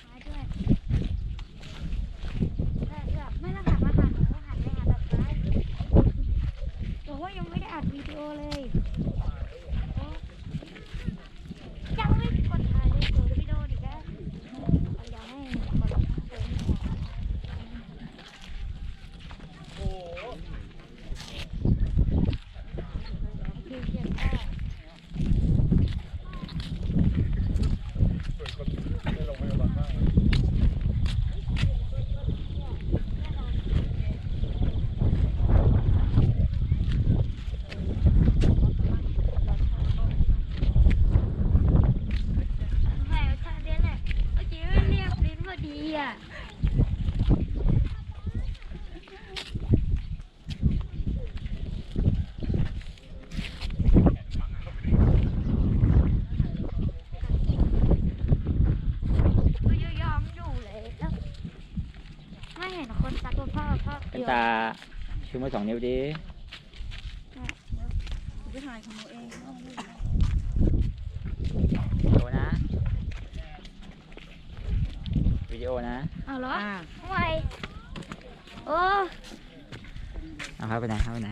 ท้ายด้วยแบบไม่ต้องหันมาทางหนูหันไปหาดอกไม้บอกว่ายังไม่ได้อัดวิดีโอเลยยังไม่กดถ่ายเลยเปิดวิดีโอดิแกอยากให้คนเราทั้งเต็มโอ้โหเขียนได้เป็นตาชูมือ2 นิ้วดิไปถ่ายของหนูเองวิดีโอนะวิดีโอนะเอาเหรอทำไมโอ้เอาครับไปไหนครับไปไหน